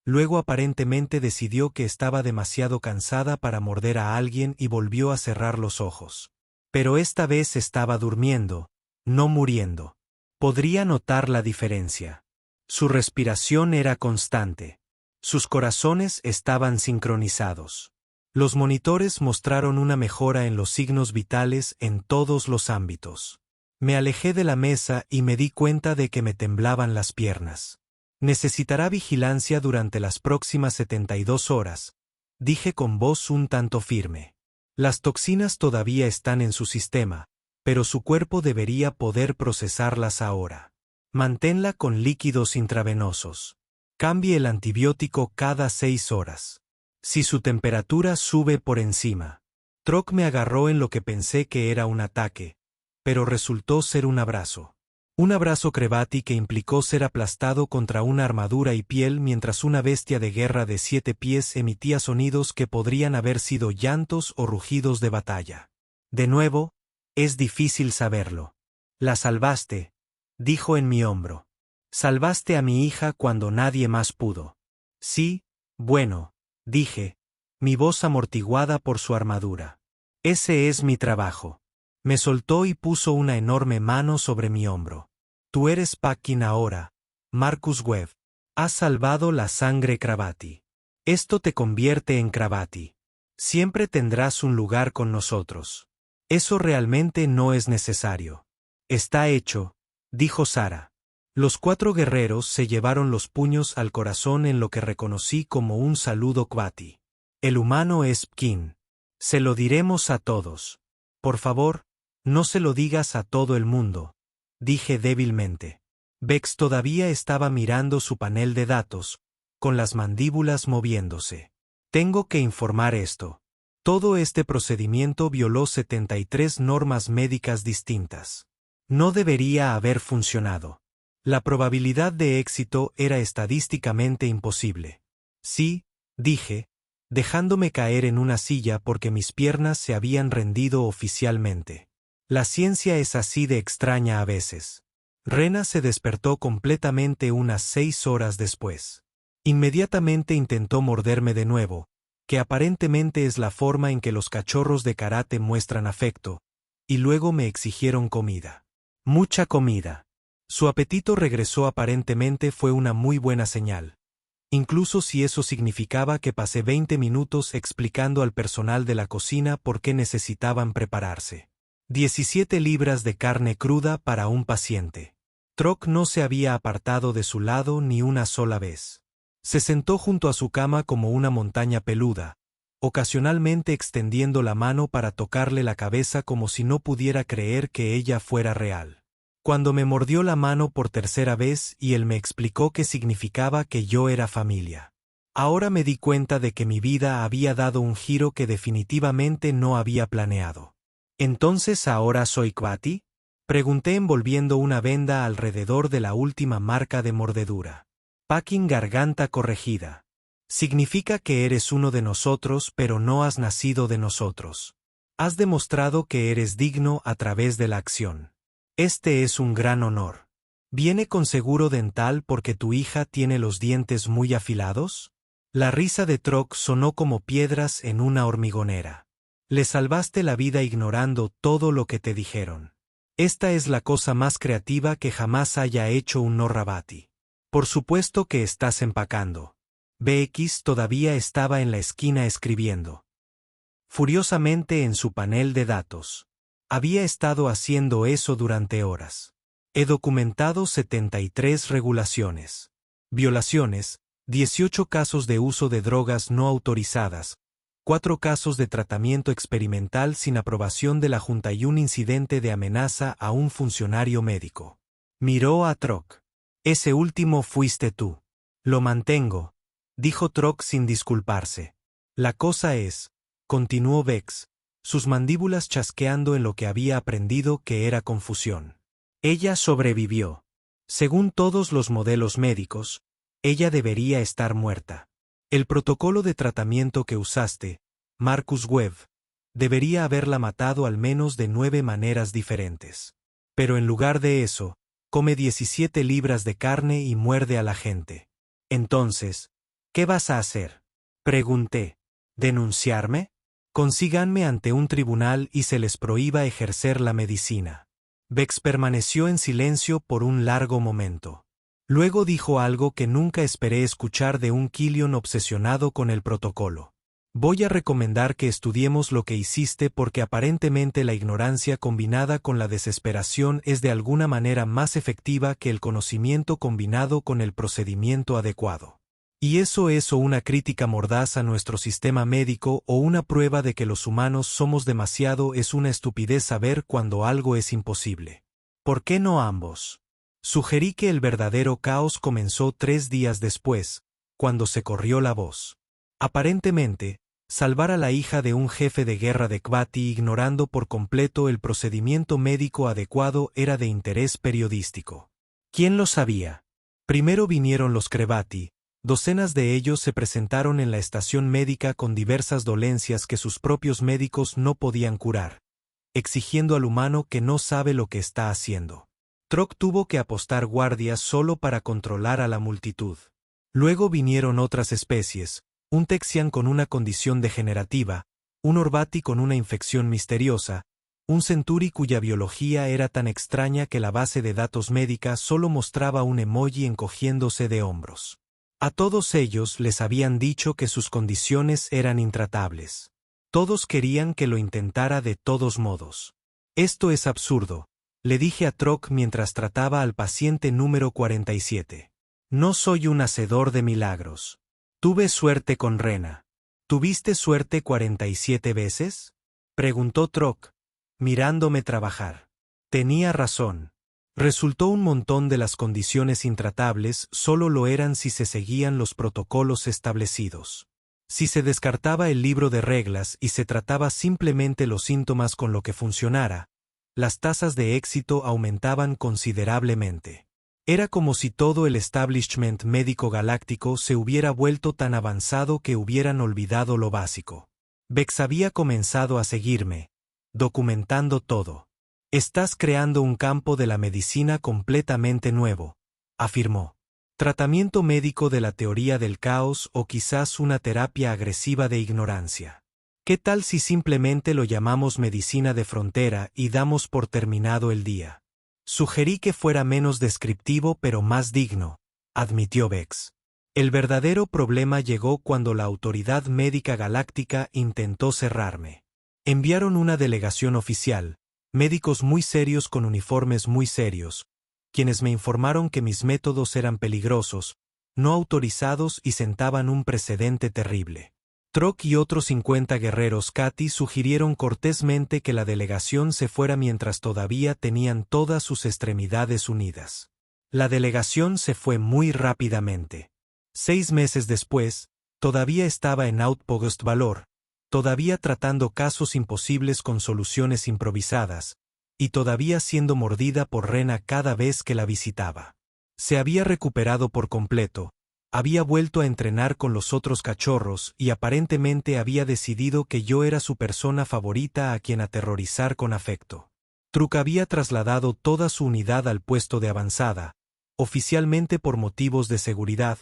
Luego aparentemente decidió que estaba demasiado cansada para morder a alguien y volvió a cerrar los ojos. Pero esta vez estaba durmiendo, no muriendo. Podría notar la diferencia. Su respiración era constante. Sus corazones estaban sincronizados. Los monitores mostraron una mejora en los signos vitales en todos los ámbitos. Me alejé de la mesa y me di cuenta de que me temblaban las piernas. Necesitará vigilancia durante las próximas 72 horas, dije con voz un tanto firme. Las toxinas todavía están en su sistema, pero su cuerpo debería poder procesarlas ahora. Manténla con líquidos intravenosos. Cambie el antibiótico cada 6 horas. Si su temperatura sube por encima. Troc me agarró en lo que pensé que era un ataque, pero resultó ser un abrazo. Un abrazo Crevati que implicó ser aplastado contra una armadura y piel mientras una bestia de guerra de 7 pies emitía sonidos que podrían haber sido llantos o rugidos de batalla. De nuevo, es difícil saberlo. La salvaste, dijo en mi hombro. Salvaste a mi hija cuando nadie más pudo. Sí, bueno, dije, mi voz amortiguada por su armadura. Ese es mi trabajo. Me soltó y puso una enorme mano sobre mi hombro. Tú eres Paquin ahora, Marcus Webb. Has salvado la sangre Crevati. Esto te convierte en Crevati. Siempre tendrás un lugar con nosotros. Eso realmente no es necesario. Está hecho, dijo Sara. Los 4 guerreros se llevaron los puños al corazón en lo que reconocí como un saludo Crevati. El humano es Pkin. Se lo diremos a todos. Por favor, no se lo digas a todo el mundo, dije débilmente. Vex todavía estaba mirando su panel de datos, con las mandíbulas moviéndose. Tengo que informar esto. Todo este procedimiento violó 73 normas médicas distintas. No debería haber funcionado. La probabilidad de éxito era estadísticamente imposible. Sí, dije, dejándome caer en una silla porque mis piernas se habían rendido oficialmente. La ciencia es así de extraña a veces. Rena se despertó completamente unas 6 horas después. Inmediatamente intentó morderme de nuevo, que aparentemente es la forma en que los cachorros de karate muestran afecto, y luego me exigieron comida. Mucha comida. Su apetito regresó aparentemente fue una muy buena señal. Incluso si eso significaba que pasé 20 minutos explicando al personal de la cocina por qué necesitaban prepararse. 17 libras de carne cruda para un paciente. Troc no se había apartado de su lado ni una sola vez. Se sentó junto a su cama como una montaña peluda, ocasionalmente extendiendo la mano para tocarle la cabeza como si no pudiera creer que ella fuera real. Cuando me mordió la mano por tercera vez y él me explicó qué significaba que yo era familia. Ahora me di cuenta de que mi vida había dado un giro que definitivamente no había planeado. ¿Entonces ahora soy Crevati? Pregunté envolviendo una venda alrededor de la última marca de mordedura. Paquin garganta corregida. Significa que eres uno de nosotros pero no has nacido de nosotros. Has demostrado que eres digno a través de la acción. Este es un gran honor. ¿Viene con seguro dental porque tu hija tiene los dientes muy afilados? La risa de Troc sonó como piedras en una hormigonera. Le salvaste la vida ignorando todo lo que te dijeron. Esta es la cosa más creativa que jamás haya hecho un no Rabati. Por supuesto que estás empacando. BX todavía estaba en la esquina escribiendo furiosamente en su panel de datos. Había estado haciendo eso durante horas. He documentado 73 regulaciones. Violaciones, 18 casos de uso de drogas no autorizadas, 4 casos de tratamiento experimental sin aprobación de la Junta y un incidente de amenaza a un funcionario médico. Miró a Troc. Ese último fuiste tú. Lo mantengo, dijo Troc sin disculparse. La cosa es, continuó Vex, sus mandíbulas chasqueando en lo que había aprendido que era confusión. Ella sobrevivió. Según todos los modelos médicos, ella debería estar muerta. El protocolo de tratamiento que usaste, Marcus Webb, debería haberla matado al menos de 9 maneras diferentes. Pero en lugar de eso, come 17 libras de carne y muerde a la gente. Entonces, ¿qué vas a hacer? Pregunté. ¿Denunciarme? Consíganme ante un tribunal y se les prohíba ejercer la medicina. Vex permaneció en silencio por un largo momento. Luego dijo algo que nunca esperé escuchar de un Killian obsesionado con el protocolo. Voy a recomendar que estudiemos lo que hiciste porque aparentemente la ignorancia combinada con la desesperación es de alguna manera más efectiva que el conocimiento combinado con el procedimiento adecuado. Y eso es o una crítica mordaz a nuestro sistema médico o una prueba de que los humanos somos demasiado es una estupidez saber cuando algo es imposible. ¿Por qué no ambos? Sugerí que el verdadero caos comenzó 3 días después, cuando se corrió la voz. Aparentemente, salvar a la hija de un jefe de guerra de Kvati ignorando por completo el procedimiento médico adecuado era de interés periodístico. ¿Quién lo sabía? Primero vinieron los Krevati. Docenas de ellos se presentaron en la estación médica con diversas dolencias que sus propios médicos no podían curar, exigiendo al humano que no sabe lo que está haciendo. Trok tuvo que apostar guardias solo para controlar a la multitud. Luego vinieron otras especies, un Texian con una condición degenerativa, un Orbati con una infección misteriosa, un Centauri cuya biología era tan extraña que la base de datos médica solo mostraba un emoji encogiéndose de hombros. A todos ellos les habían dicho que sus condiciones eran intratables. Todos querían que lo intentara de todos modos. Esto es absurdo, le dije a Trok mientras trataba al paciente número 47. No soy un hacedor de milagros. Tuve suerte con Rena. ¿Tuviste suerte 47 veces? Preguntó Trok, mirándome trabajar. Tenía razón. Resultó un montón de las condiciones intratables solo lo eran si se seguían los protocolos establecidos. Si se descartaba el libro de reglas y se trataba simplemente los síntomas con lo que funcionara, las tasas de éxito aumentaban considerablemente. Era como si todo el establishment médico galáctico se hubiera vuelto tan avanzado que hubieran olvidado lo básico. Vex había comenzado a seguirme, documentando todo. Estás creando un campo de la medicina completamente nuevo, afirmó. Tratamiento médico de la teoría del caos o quizás una terapia agresiva de ignorancia. ¿Qué tal si simplemente lo llamamos medicina de frontera y damos por terminado el día? Sugerí que fuera menos descriptivo pero más digno, admitió Vex. El verdadero problema llegó cuando la autoridad médica galáctica intentó cerrarme. Enviaron una delegación oficial, médicos muy serios con uniformes muy serios, quienes me informaron que mis métodos eran peligrosos, no autorizados y sentaban un precedente terrible. Trok y otros 50 guerreros Kati sugirieron cortésmente que la delegación se fuera mientras todavía tenían todas sus extremidades unidas. La delegación se fue muy rápidamente. 6 meses después, todavía estaba en Outpost Valor, todavía tratando casos imposibles con soluciones improvisadas, y todavía siendo mordida por Rena cada vez que la visitaba. Se había recuperado por completo, había vuelto a entrenar con los otros cachorros y aparentemente había decidido que yo era su persona favorita a quien aterrorizar con afecto. Truk había trasladado toda su unidad al puesto de avanzada, oficialmente por motivos de seguridad,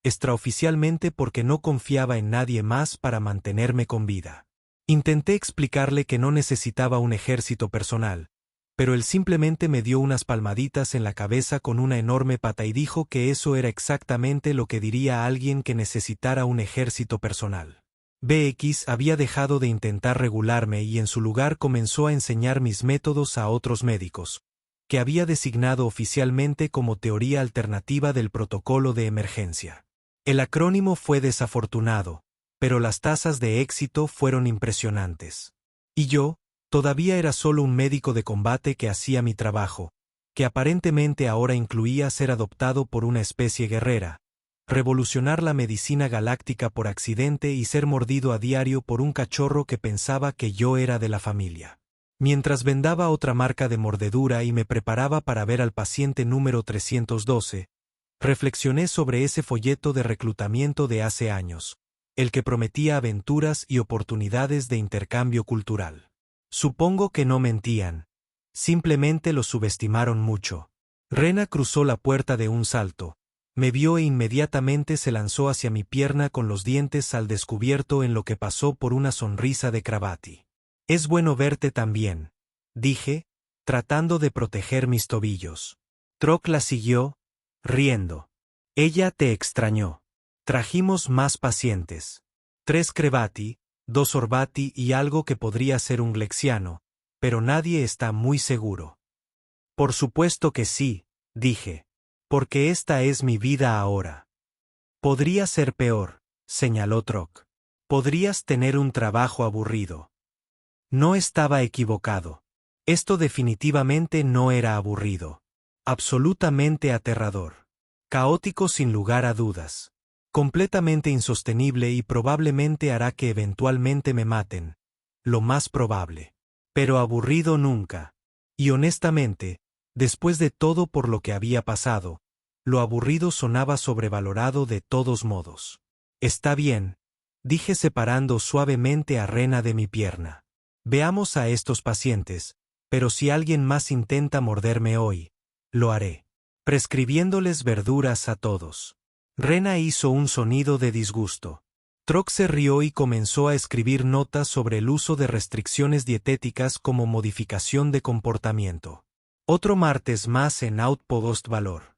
extraoficialmente porque no confiaba en nadie más para mantenerme con vida. Intenté explicarle que no necesitaba un ejército personal, pero él simplemente me dio unas palmaditas en la cabeza con una enorme pata y dijo que eso era exactamente lo que diría alguien que necesitara un ejército personal. BX había dejado de intentar regularme y en su lugar comenzó a enseñar mis métodos a otros médicos, que había designado oficialmente como teoría alternativa del protocolo de emergencia. El acrónimo fue desafortunado, pero las tasas de éxito fueron impresionantes. Y yo, todavía era solo un médico de combate que hacía mi trabajo, que aparentemente ahora incluía ser adoptado por una especie guerrera, revolucionar la medicina galáctica por accidente y ser mordido a diario por un cachorro que pensaba que yo era de la familia. Mientras vendaba otra marca de mordedura y me preparaba para ver al paciente número 312, reflexioné sobre ese folleto de reclutamiento de hace años, el que prometía aventuras y oportunidades de intercambio cultural. Supongo que no mentían. Simplemente lo subestimaron mucho. Rena cruzó la puerta de un salto, me vio e inmediatamente se lanzó hacia mi pierna con los dientes al descubierto en lo que pasó por una sonrisa de Kravati. Es bueno verte también, dije, tratando de proteger mis tobillos. Trok la siguió, riendo. Ella te extrañó. Trajimos más pacientes. 3 Krevati, 2 Orbati y algo que podría ser un Glexiano, pero nadie está muy seguro. Por supuesto que sí, dije, porque esta es mi vida ahora. Podría ser peor, señaló Trok. Podrías tener un trabajo aburrido. No estaba equivocado. Esto definitivamente no era aburrido. Absolutamente aterrador. Caótico sin lugar a dudas. Completamente insostenible y probablemente hará que eventualmente me maten. Lo más probable. Pero aburrido nunca. Y honestamente, después de todo por lo que había pasado, lo aburrido sonaba sobrevalorado de todos modos. Está bien, dije separando suavemente a Rena de mi pierna. Veamos a estos pacientes, pero si alguien más intenta morderme hoy, lo haré. Prescribiéndoles verduras a todos. Rena hizo un sonido de disgusto. Troc se rió y comenzó a escribir notas sobre el uso de restricciones dietéticas como modificación de comportamiento. Otro martes más en Outpost Valor.